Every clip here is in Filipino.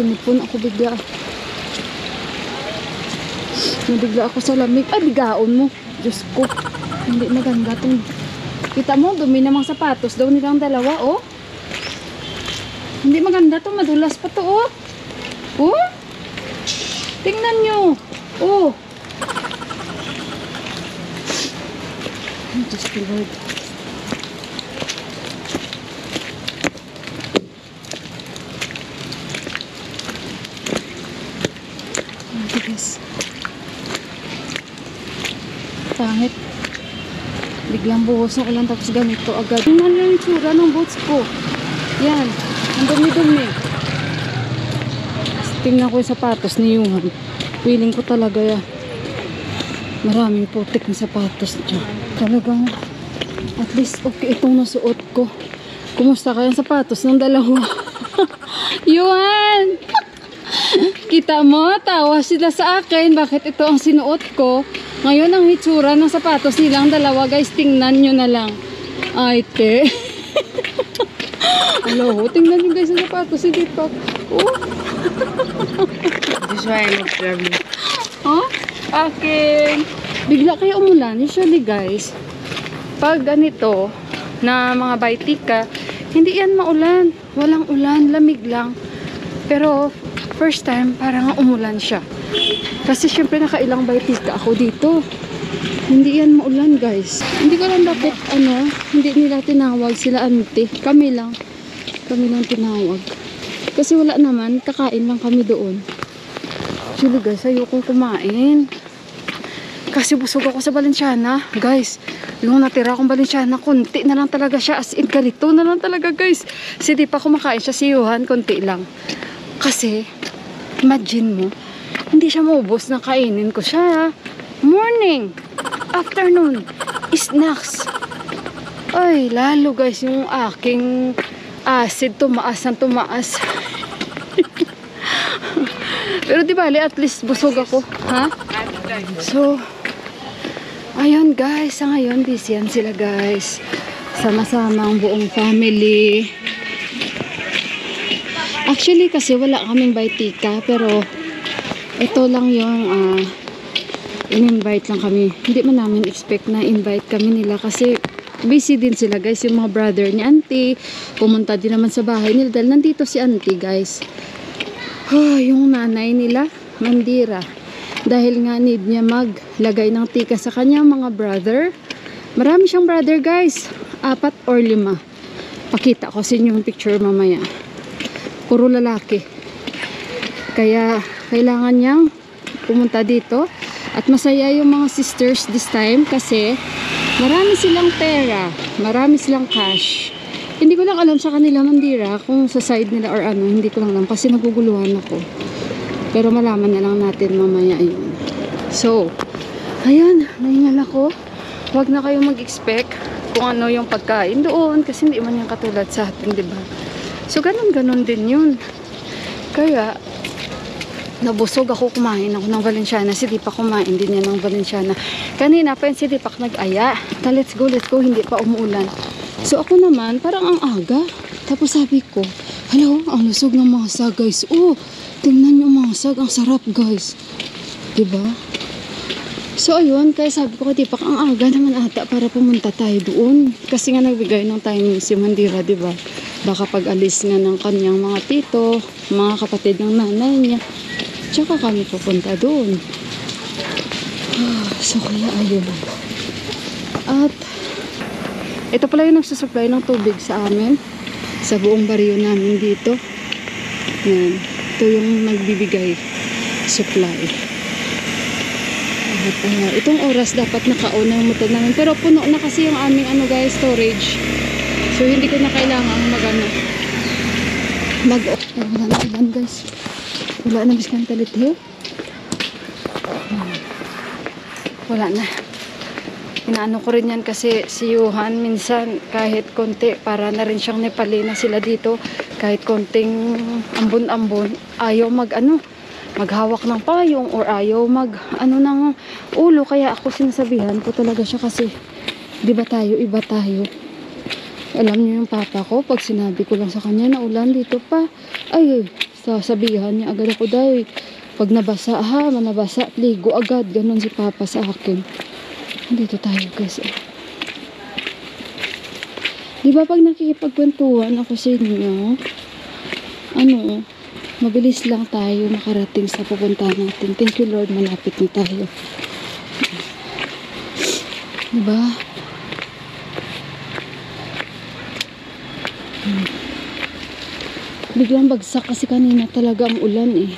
sinipon ako bigla. Nabigla ako sa lamig. Ay, bigaon mo. Diyos ko. Hindi maganda itong... Kita mo, dumi namang sapatos daw nilang dalawa, oh. Hindi maganda to, madulas pa to, oh. Oh. Tingnan nyo. Oh. Ay, Diyos ko, Lord. Ay, guys. Pangit. Biglang buhos ng ulan tapos ganito agad. Tingnan lang yung tsura ng boots ko. Yan. Ang dumi-dumi. Tingnan ko yung sapatos ni Yuhan. Feeling ko talaga yan. Maraming putik na sapatos niya. Talagang at least okay itong nasuot ko. Kumusta kaya ang sapatos ng dalawa? Yuhan! Kita mo, tawa sila sa akin. Bakit ito ang sinuot ko? Ngayon ang hitsura ng sapatos nilang dalawa, guys, tingnan nyo na lang. Ay, te. Hello, tingnan nyo guys ang sapatos. Hindi pa. Oh. This is why I love traveling. Oh? Akin. Bigla kayo umulan. Usually, guys, pag ganito na mga baitika, hindi yan maulan. Walang ulan, lamig lang. Pero, first time, parang umulan siya. Kasi syempre nakailang baitika ako dito. Hindi yan maulan, guys. Hindi ko lang bakit hindi nila tinawag sila auntie. Kami lang tinawag. Kasi wala naman, kakain lang kami doon. Actually, guys, ayoko kumain. Kasi busog ako sa Balenciana. Guys, yung natira akong Balenciana, konti na lang talaga siya. As in, ganito na lang talaga, guys. Kasi di pa kumakain siya si Yuhan, konti lang. Kasi, imagine mo, hindi siya maubos na kainin ko siya. Morning, afternoon, snacks. Ay, lalo guys, yung aking acid tumaas ng tumaas. Pero di bali, at least busog ako. Ha? So, ayun guys, sa ngayon, busy yan sila guys. Sama-sama ang buong family. Actually, kasi wala kaming baitika, pero ito lang yung in-invite lang kami. Hindi man namin expect na invite kami nila kasi busy din sila guys. Yung mga brother ni auntie pumunta din naman sa bahay nila dahil nandito si auntie guys. Yung nanay nila mandira dahil nga need niya maglagay ng tika sa kanyang mga brother. Marami siyang brother guys, 4 or 5. Pakita ko sa inyo yung picture mamaya. Puro lalaki. Kaya kailangan niyang pumunta dito. At masaya yung mga sisters this time kasi marami silang pera. Marami silang cash. Hindi ko lang alam sa kanila mandira kung sa side nila or ano. Hindi ko lang alam kasi naguguluhan ako. Pero malaman na lang natin mamaya yun. So, ayan. Nahingal ako. Huwag na kayong mag-expect kung ano yung pagkain doon. Kasi hindi man yung katulad sa atin, diba? So, ganun-ganun din yun. Kaya, nabusog ako, kumain ako ng Valenciana. Si Deepak kumain din niya ng Valenciana. Kanina pa yun si Deepak nag-aya. Let's go. Hindi pa umuulan. So ako naman, parang ang aga. Tapos sabi ko, hello, ang lusog ng masag guys. Oh, tingnan yung masag. Ang sarap guys. Diba? So ayun, kaya sabi ko kay Deepak, ang aga naman ata para pumunta tayo doon. Kasi nga nagbigay ng timing si Mandira, diba? Baka pag-alis nga ng kanyang mga tito, mga kapatid ng nanay niya. Tsaka kami pupunta doon. So, kaya ayun. At, ito pala yung nagsusupply ng tubig sa amin. Sa buong baryo namin dito. Yan. Ito yung nagbibigay supply. At, itong oras dapat naka-on na yung motor namin. Pero puno na kasi yung aming guys, storage. So, hindi ko na kailangan wala na ilan guys. Wala na biskan talit wala na. Inaano ko rin yan kasi si Yuhan minsan kahit konti para na rin siyang Nepali na sila dito. Kahit konting ambon-ambon ayaw maghawak ng payong or ayaw ng ulo. Kaya ako sinasabihan ko talaga siya kasi di ba tayo, iba tayo. Alam niyo yung papa ko pag sinabi ko lang sa kanya na ulan dito pa, ay Sasabihan niya agad ako, day, pag nabasa ha, manabasa, ligo agad. Ganon si Papa sa akin. Dito tayo guys. Di ba pag nakikipagkwentuhan ako sa inyo, ano, mabilis lang tayo makarating sa pupuntahan natin. Thank you Lord, malapit na tayo. Di ba? Biglang bagsak kasi kanina talaga ang ulan eh.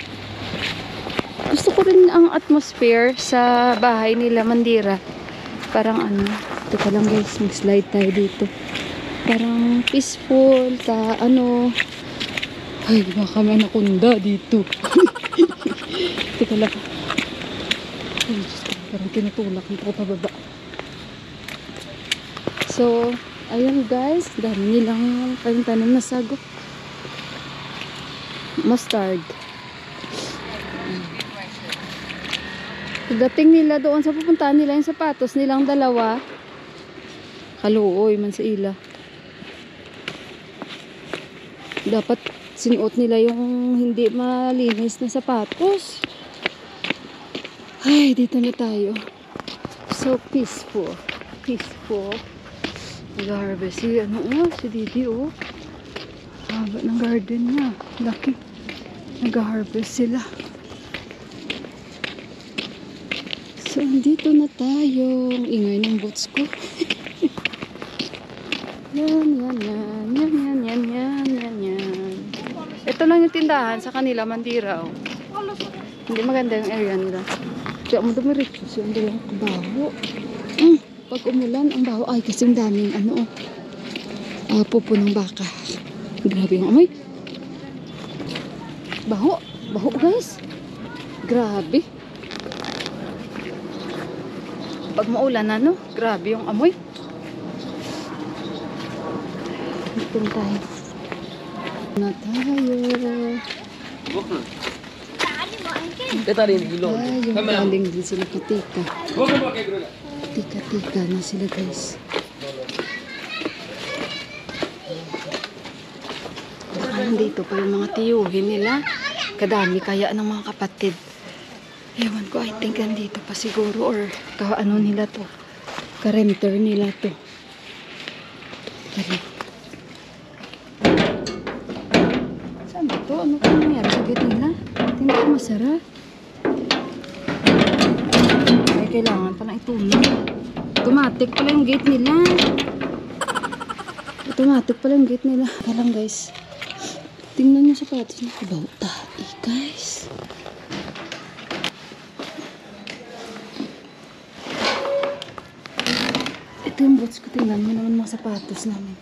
Gusto ko rin ang atmosphere sa bahay nila Mandira. Parang ano, teka lang guys, mag-slide tayo dito. Parang peaceful, ano. Ay, baka may nakunda dito. Teka lang. Ay, Diyos ko, parang tinutulak nito ko pababa. So, ayun guys, dami nilang tanim na sago. Mustard. Dating nila doon sa pupuntahan nila yung sapatos nilang dalawa. Kaluoy man sa ila. Dapat sinuot nila yung hindi malinis na sapatos. Ay, dito na tayo. So peaceful. Peaceful. Nag-harvest si si Didi haba ng garden niya. Laki. Nag-harvest sila. So, dito na tayo. Ang ingay ng boots ko. Yan. Ito lang yung tindahan sa kanila, Mandira. Hindi maganda yung area nila. Kaya mo dumiretso siya. Hindi lang kabaho. Pag umulan, ang baho. Ay, kasi ang daming pupo ng baka. Grabe yung amoy. Baho. Baho, guys. Grabe. Pag maulan grabe yung amoy. Dito tayo. Yung galing din sila katika. Tika na sila guys. Dito pa yung mga tiyuhin nila. Kadami kaya ng mga kapatid. Ewan ko, I think andito pa siguro or ano nila to. Ka-renter nila to. Tara. Saan ba to? Ano kung nangyari sa gate nila? Hindi ko masara. Ay, kailangan palang ituloy. Automatic pala yung gate nila. Automatic pala yung gate nila. Kalang guys. Tingnan nyo sa sapatos na kabaw. Tae guys. Ito yung boots ko. Tingnan mo naman mga sapatos namin.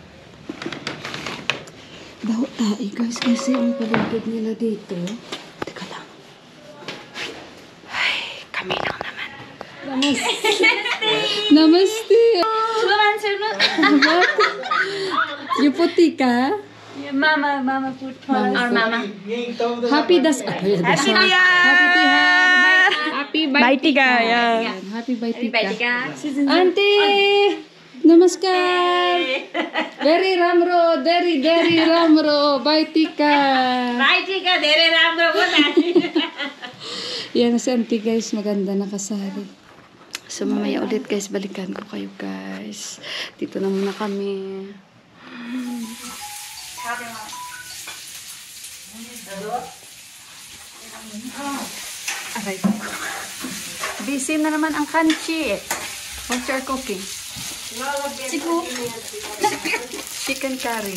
Baho tae guys. Kasi ang paligid nila dito. Teka lang. Ay, kami lang naman. Namaste. Yung puti ka? Mama put or mama. Happy das. Happy Tihar. Happy Baitika. Happy Baitika. Auntie. Namaskar. Deri Ramro. Deri Ramro. Baitika. Baitika, dere ramro bola. Yan si auntie guys. Maganda nakasari. So mamaya ulit guys. Balikan ko kayo guys. Dito na muna kami. Aray ko. Busy na naman ang kanchi. What you're cooking? Chicken curry.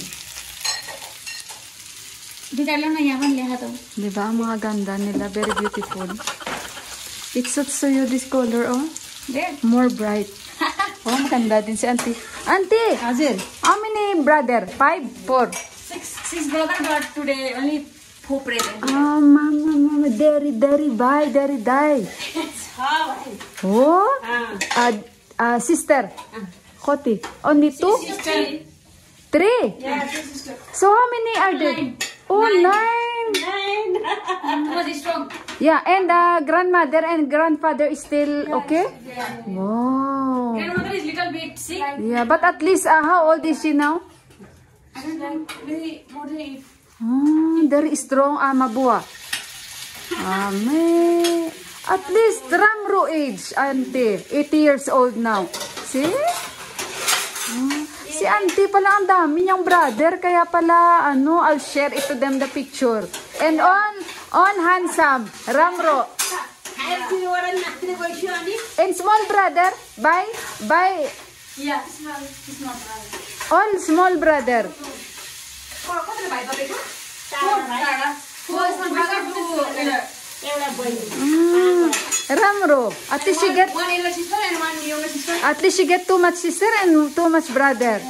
Diba ang mga ganda nila? Very beautiful. It suits to you this color, oh. More bright. Oh, maganda din si auntie. Auntie! Hazir. How many brother? 5? 4? Six brother, but today only 4 present. Oh, mama, dairy, bye, dairy, die. How? Oh, sister. Koti. Only 2? 3? Yeah, sister. So how many are there? 9. Oh, 9. 9. Was strong. Yeah, and grandmother and grandfather is still okay? Yeah. Wow. Grandmother is little bit sick. Yeah, but at least how old is she now? I don't like maybe more than 8. Very strong mabua. May at least Ramro age, auntie. 80 years old now. See? Si auntie pala ang dami niyang brother. Kaya pala, I'll share it to them the picture. And on handsome, Ramro. And small brother, bye. Yeah, small brother. All small brother. Ramro. At least she get too much sister and too much brother.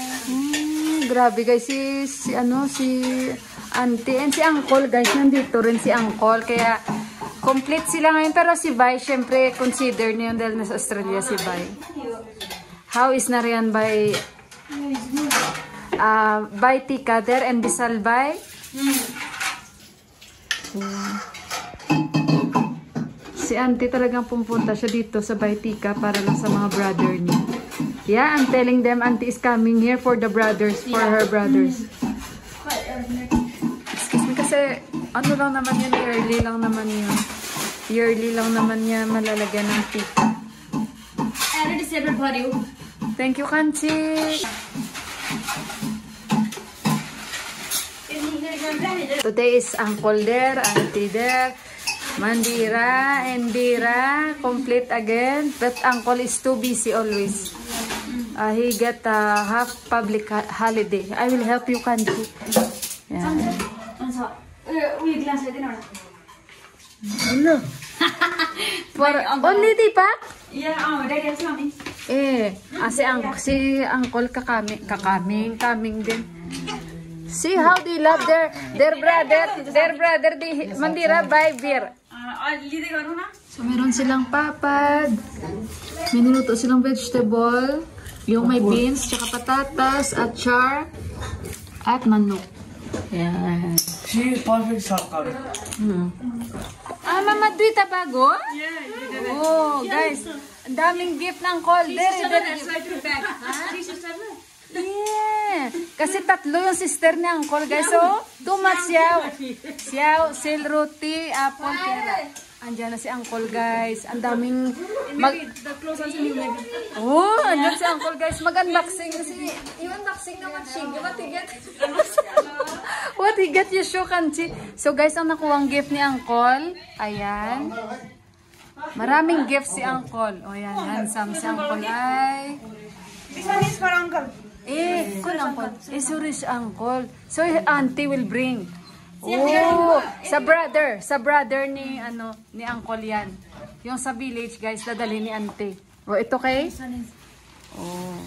Grabe guys, si auntie and si uncle guys, nandito rin si uncle. Kaya complete sila ngayon. Pero si Bai, syempre consider niyo dahil nasa Australia si Bai. How is na riyan by Tika there and Bisal by? Si auntie talagang pumunta siya dito sa Baitika para lang sa mga brother niya. Yeah, I'm telling them auntie is coming here for the brothers, for her brothers. Excuse me, kasi lang naman yun, yearly lang naman yun. Yearly lang naman niya malalagyan ng tika. I already said for you. Thank you, Kanchi. Today is uncle there, auntie there, Mandira, Indira, complete again. But uncle is too busy always. He get half public holiday. I will help you, Kanchi. Yeah. Hello. For only Deepak? Yeah, daddy is coming. Si uncle coming din. See how they love their brother, Mandira by beer. So meron silang papad. May niluto silang vegetable, yung may beans, tsaka patatas, achar, at manok. Yan. She is perfect soccer. Mama Duita bago? Yeah. Oh, guys. Ang daming gift ng call. Yeah. Kasi tatlo yung sister niya, uncle, guys. So, too much siyaw, silruti, apple, kera. Andiyan na si uncle, guys. Ang daming The clothes also new, maybe. Oh, andyan si uncle, guys. Mag-unboxing. Kasi yung unboxing naman siya. What he get you show, Kanchi. So, guys, ang nakuha ang gift ni uncle. Ayan. Maraming gift si uncle. O, yan. Handsome si uncle. Ay. This one is for uncle. Kun uncle. Sorry si uncle. So, auntie will bring. Oh, sa brother ni uncle yan. Yung sa village, guys, dadali ni auntie. Oh, ito kay? Oh.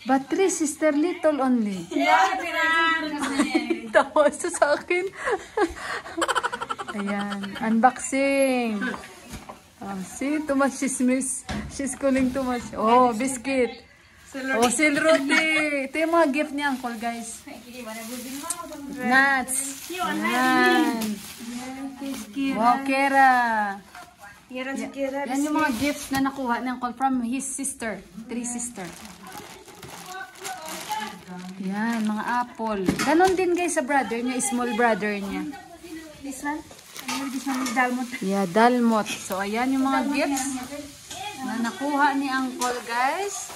But 3 sister little only. Tawa sa akin. Ayan, unboxing. See, too much chismis. She's calling too much. Oh, biscuit. Oh, silruti. Ito yung mga gift ni uncle, guys. Nuts. Ayan. Wow, kera. Yan yung mga gifts na nakuha ni uncle from his sister. 3 sister. Yan, mga apple. Ganon din, guys, sa brother niya, small brother niya. This one? This one is Dalmot. Yeah, Dalmot. So, ayan yung mga gifts na nakuha ni uncle, guys.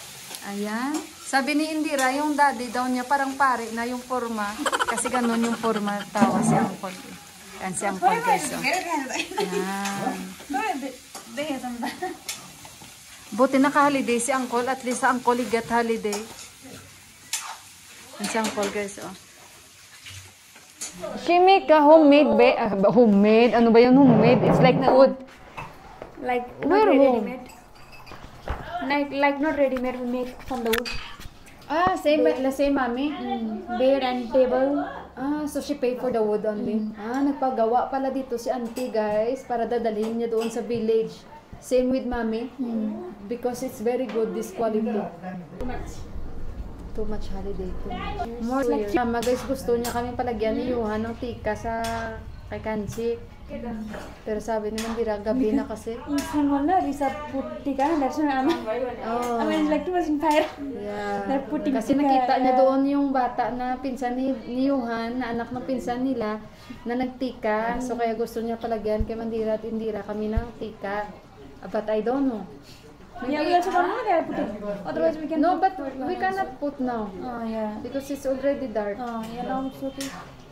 Ayan. Sabi ni Indira, yung daddy daw niya parang pare na yung forma. Kasi ganun yung forma tawa si uncle. Yan si uncle, guys. So. Ayan. Buti naka-holiday si uncle. At least sa uncle get holiday. Yan si uncle, guys. Oh. Kimika, homemade ba? Homemade? Ano ba yung homemade? It's like wood. Like Where ready-made. Like not ready-made, we make from the wood. Same mommy? Bed and table. So she paid for the wood only. Nagpagawa pala dito si auntie, guys, para dadalhin niya doon sa village. Same with mommy. Because it's very good, this quality. Too much holiday. More like mama, guys, gusto niya kami palagyan ni Yuhan ng tika sa kay Kanchi. Pero sabi ni Mandira, gabi na kasi. Isang wala, Risa put tika. That's why I mean, like too much in fire. Yeah. They're putting Kasi tika, nakita niya yeah. doon yung bata na pinsan ni Johan, na anak ng pinsan nila, na nagtika. So kaya gusto niya palagyan kay Mandira at Indira kami ng tika. But I don't know. Yeah, we also don't know they are putting. Otherwise we can. No, but we cannot put now. Oh yeah. Because it's already dark. Oh yeah, now it's okay.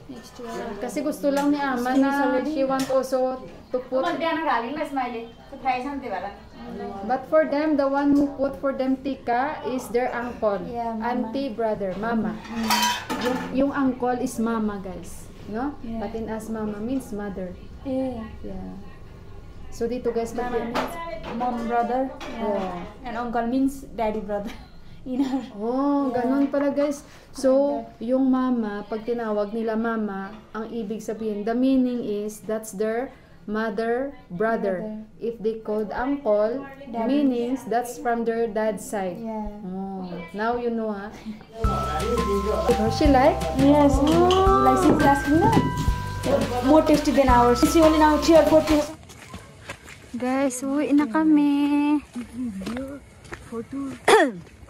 Next year. Kasi gusto lang ni Ama na she want also to put. But for them, the one who put for them tika is their uncle. Yeah, mama. Auntie, brother, mama. Yung uncle is mama, guys. No? Yeah. But in us, mama means mother. Yeah. Yeah. So dito guys, Mama means mom brother. Yeah. Oh. And uncle means daddy brother. In her. Oh, ganun pala guys. So, yung mama, pag tinawag nila mama, ang ibig sabihin, the meaning is, that's their mother, brother. If they called uncle, Daddy. meanings, that's from their dad's side. Yeah. Oh, now you know, ha? Oh, she like? Yes. Like she's asking na. More tasty than ours. She only now 3 or 4 pieces. Guys, uwi na kami.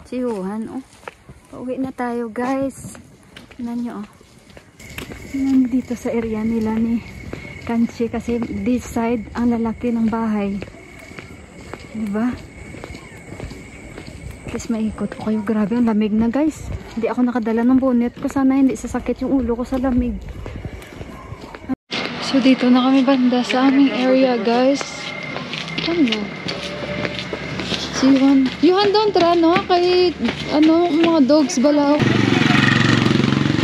Si Johan, oh. Uwi na tayo, guys. Tingnan nyo, oh. Nandito sa area nila ni Kanchi kasi this side ang lalaki ng bahay. Diba? Tapos maikot ko kayo. Grabe, ang lamig na, guys. Hindi ako nakadala ng bonnet ko. Sana hindi sasakit yung ulo ko sa lamig. So, dito na kami banda sa aming area, guys. Ano? Si Johan doon, tara, no? Kay, mga dogs balaw.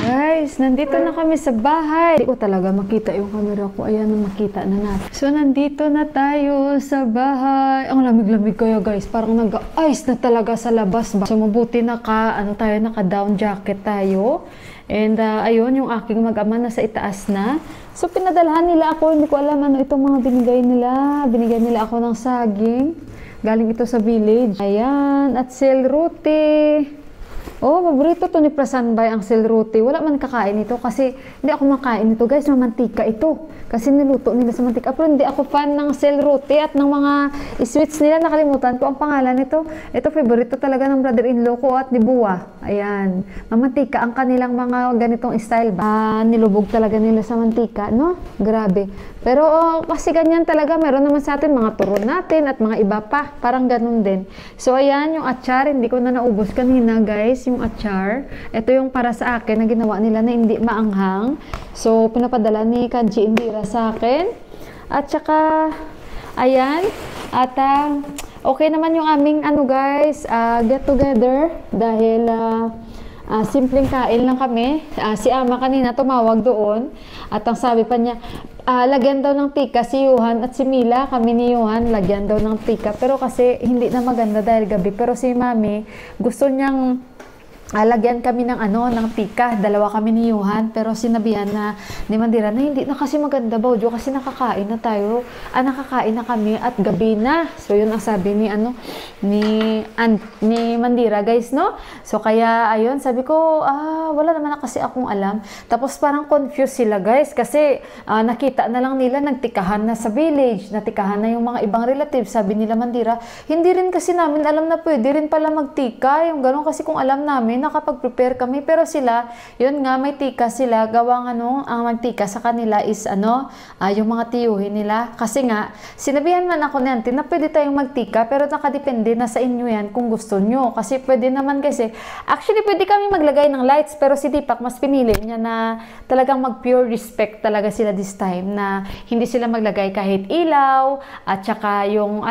Guys, nandito na kami sa bahay. Hindi ko talaga makita yung camera ko. Ayan, makita na natin. So, nandito na tayo sa bahay. Ang lamig-lamig kaya, guys. Parang nag-ice na talaga sa labas ba? So, mabuti naka-down jacket tayo. And, ayun, yung aking mag-ama na sa itaas na. So, pinadalhan nila ako. Hindi ko alam ano itong mga binigay nila. Binigay nila ako ng saging. Galing ito sa village. Ayan. At selruti. Oh, paborito to ni Prasanbay ang selruti. Wala man kakain ito kasi hindi ako makain ito, guys. Mamantika ito. Kasi niluto nila sa mantika. Pero hindi ako fan ng selruti at ng mga sweets nila. Nakalimutan ko ang pangalan nito. Ito, favorito talaga ng brother-in-law ko at ni Buwa. Ayan. Mamantika ang kanilang mga ganitong style ba. Nilubog talaga nila sa mantika, no? Grabe. Pero kasi ganyan talaga. Meron naman sa atin mga turon natin at mga iba pa. Parang ganun din. So, ayan, yung achar. Hindi ko na naubos kanina, guys. Yung achar. Ito yung para sa akin na ginawa nila na hindi maanghang. So, pinapadala ni Kanji Indira sa akin. At saka, ayan. At, okay naman yung aming, guys, get together. Dahil, simpleng kain lang kami. Si Ama kanina tumawag doon. At ang sabi pa niya, lagyan daw ng tika si Johan at si Mila. Kami ni Johan, lagyan daw ng tika. Pero kasi hindi na maganda dahil gabi. Pero si Mami, gusto niyang lagyan kami ng ng tika. Dalawa kami ni Johan, pero sinabihan na ni Mandira na hindi na kasi maganda Bawjo kasi nakakain na tayo. Nakakain na kami at gabi na. So yun ang sabi ni ni Mandira, guys, no? So kaya ayun, sabi ko wala naman na kasi akong alam. Tapos parang confused sila, guys, kasi nakita na lang nila nagtikahan na sa village, natikahan na yung mga ibang relatives. Sabi nila Mandira, hindi rin kasi namin alam na pwede rin pala magtika, yung gano'n, kasi kung alam namin nakapag-prepare kami, pero sila, yun nga, may tika sila, gawang ang magtika sa kanila is yung mga tiyuhin nila. Kasi nga, sinabihan man ako niyan, na pwede tayong magtika, pero nakadepende na sa inyo yan kung gusto nyo. Kasi pwede naman kasi, actually pwede kami maglagay ng lights, pero si Deepak mas pinili niya na talagang mag-pure respect talaga sila this time, na hindi sila maglagay kahit ilaw, at saka yung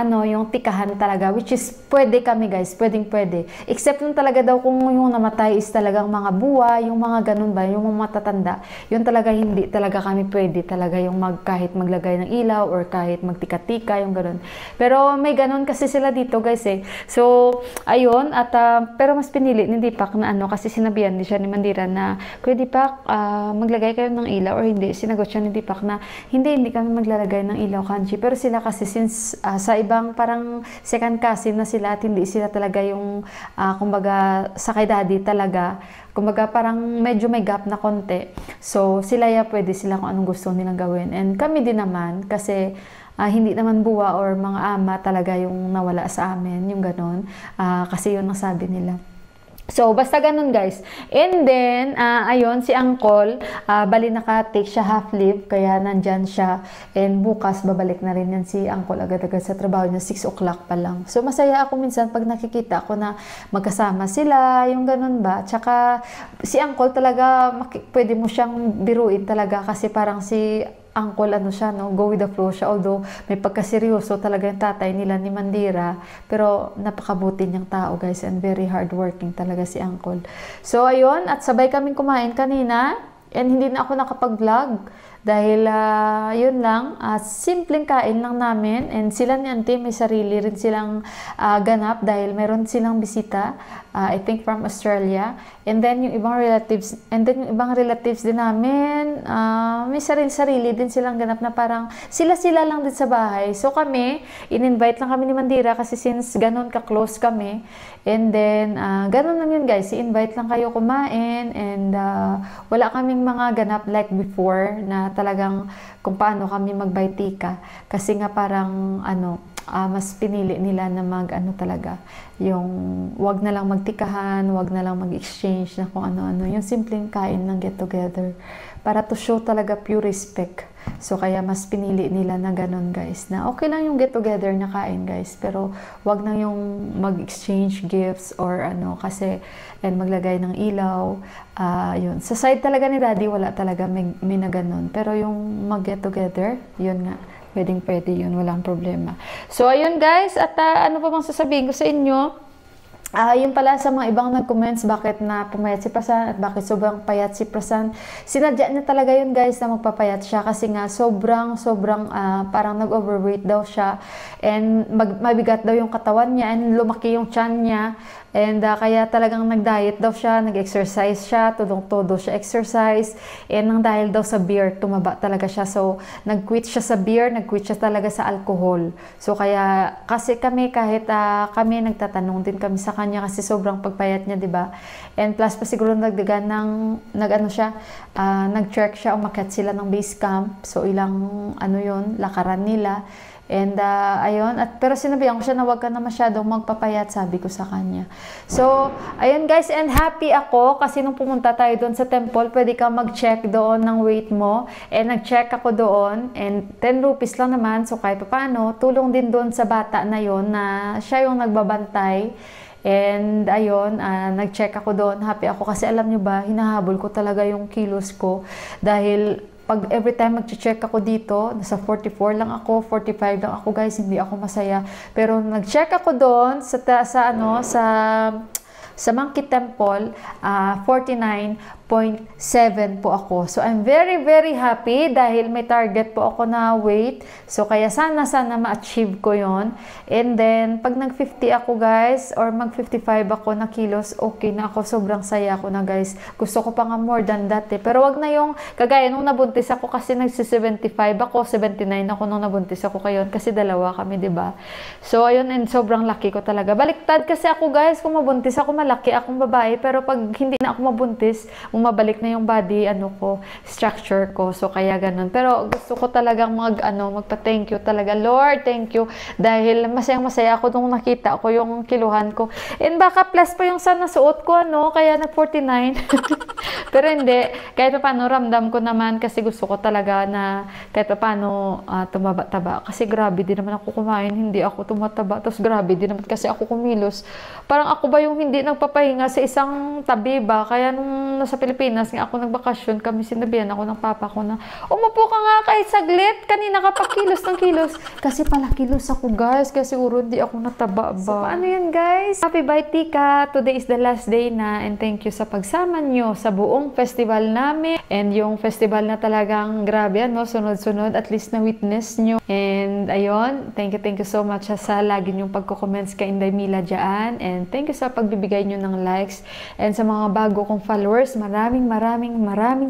tikahan talaga, which is pwede kami, guys, pwede. Except yung talaga daw kung yung namatay is talagang mga buwa, yung mga ganun ba, yung mga matatanda, yun talaga hindi talaga kami pwede talaga yung kahit maglagay ng ilaw or kahit magtika-tika, yung ganun. Pero may ganun kasi sila dito, guys, eh. So, ayun, at pero mas pinili ni Deepak na kasi sinabihan din siya ni Mandira na, Kuya Deepak, maglagay kayo ng ilaw or hindi. Sinagot siya ni Deepak na, hindi kami maglalagay ng ilaw, Kanchi. Pero sila kasi since sa ibang parang second cousin na sila at hindi sila talaga yung kumbaga sa kay daddy daddy talaga, kumbaga parang medyo may gap na konti. So sila pwede sila kung anong gusto nilang gawin. And kami din naman, kasi hindi naman buwa or mga ama talaga yung nawala sa amin, yung ganon. Kasi yun ang sabi nila. So, basta ganun guys. And then, ayun, si Uncle, bali naka-take siya half leave, kaya nandyan siya. And bukas, babalik na rin yan si Uncle agad-agad sa trabaho niya, 6 o'clock pa lang. So, masaya ako minsan pag nakikita ko na magkasama sila, yung ganun ba. Tsaka, si Uncle talaga, pwede mo siyang biruin talaga kasi parang si Uncle, ano siya, no? Go with the flow siya. Although, may pagkaseryoso talaga yung tatay nila ni Mandira. Pero, napakabuti niyang tao, guys. And very hardworking talaga si Uncle. So, ayun. At sabay kaming kumain kanina. And hindi na ako nakapag-vlog. Dahil, yun lang. Simpleng kain lang namin. And sila ni Auntie, may sarili rin silang ganap. Dahil meron silang bisita. I think from Australia. And then, yung ibang relatives din namin, may sarili din silang ganap na parang sila-sila lang din sa bahay. So kami, in-invite lang kami ni Mandira kasi since ganun ka-close kami. And then, ganun lang yun guys. I-invite lang kayo kumain. And wala kaming mga ganap like before na talagang kung paano kami magbaitika. Kasi nga parang, mas pinili nila na talaga, yung wag na lang magtikahan, wag na lang mag-exchange na kung ano-ano, yung simpleng kain ng get together para to show talaga pure respect. So kaya mas pinili nila na ganun guys, na okay lang yung get together na kain guys, pero wag na yung mag-exchange gifts or kasi and maglagay ng ilaw. Yun, sa side talaga ni Daddy wala talaga may na ganun, pero yung mag-get together, yun nga, pwede yun, walang problema. So, ayun guys, at ano pa bang sasabihin ko sa inyo? Yung pala sa mga ibang nag-comments, bakit na pumayat si Prasan at bakit sobrang payat si Prasan. Sinadya niya talaga yun guys na magpapayat siya kasi nga sobrang parang nag-overweight daw siya and mabigat daw yung katawan niya and lumaki yung tiyan niya. And kaya talagang nag-diet daw siya, nag-exercise siya, tudong-todo siya exercise. And nang dahil daw sa beer, tumaba talaga siya. So, nag-quit siya sa beer, nag-quit siya talaga sa alcohol. So, kaya, kasi kami, kahit kami, nagtatanong din kami sa kanya kasi sobrang pagpayat niya, di ba? And plus pa siguro nagdagan ng, nag-trek siya, umakyat sila ng base camp. So, ilang, lakaran nila. And ayun, pero sinabihan ko siya na wag ka na masyadong magpapayat, sabi ko sa kanya. So, ayun guys, and happy ako kasi nung pumunta tayo doon sa temple, pwede ka mag-check doon ng weight mo. And nag-check ako doon, and 10 rupees lang naman, so kahit paano, tulong din doon sa bata na yon na siya yung nagbabantay. And ayun, nag-check ako doon, happy ako kasi alam nyo ba, hinahabol ko talaga yung kilos ko dahil pag every time mag-check ako dito, nasa 44 lang ako, 45 lang ako guys, hindi ako masaya. Pero nag-check ako doon sa Monkey Temple, 49.7 po ako. So, I'm very, very happy dahil may target po ako na weight. So, kaya sana ma-achieve ko yon. And then, pag nag-50 ako guys, or mag-55 ako na kilos, okay na ako. Sobrang saya ko na guys. Gusto ko pa nga more than that eh. Pero wag na yung, kagaya nung nabuntis ako kasi nagsi-75 ako, 79 ako nung nabuntis ako kayon kasi dalawa kami, diba? So, ayun, and sobrang laki ko talaga. Baliktad kasi ako guys, kung mabuntis ako, malaki akong babae, pero pag hindi na ako mabuntis, umabalik na yung body, structure ko. So, kaya ganun. Pero, gusto ko talagang magpa-thank you talaga. Lord, thank you. Dahil masayang-masaya ako nung nakita ko yung kiluhan ko. And baka plus pa yung sana suot ko, kaya nag-49. Pero hindi. Kahit pa paano, ramdam ko naman kasi gusto ko talaga na kahit pa paano tumaba-taba. Kasi grabe din naman ako kumain, hindi ako tumataba. Tapos grabe din naman kasi ako kumilos. Parang ako ba yung hindi nagpapahinga sa isang tabi ba? Kaya nung nasa Pilipinas, nga ako nagbakasyon, kami sinabihan ako ng papa ko na, umupo ka nga kahit saglit, kanina ka pa kilos ng kilos. Kasi pala kilos ako guys, kaya siguro hindi ako nataba ba. So, paano yan guys? Happy Baitika! Today is the last day na, and thank you sa pagsama nyo sa buong festival na namin. And yung festival na talagang grabe, no? Sunod-sunod, at least na-witness nyo. And ayun, thank you so much sa lagi nyong pagko-comments kay Inday Mila dyan. And thank you sa pagbibigay nyo ng likes. And sa mga bago kong followers, maraming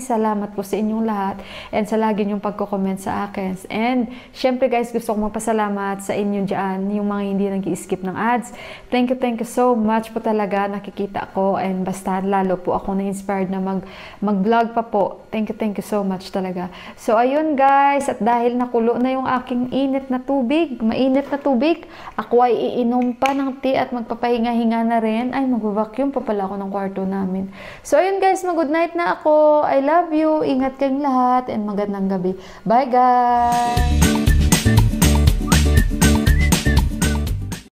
salamat po sa inyong lahat. And sa lagi nyong pagko-comment sa akin. And syempre guys, gusto kong magpasalamat sa inyo dyan, yung mga hindi nag-i-skip ng ads. Thank you so much po talaga, nakikita ko. And basta lalo po ako na-inspired na mag-vlog pa po. Thank you so much talaga. So ayun guys, at dahil nakulo na yung aking mainit na tubig, ako ay iinom pa ng tea at magpapahinga-hinga na rin. Ay, mag-vacuum pa pala ako ng kwarto namin. So ayun guys, mag-good night na ako. I love you. Ingat kayong lahat and magandang gabi. Bye guys!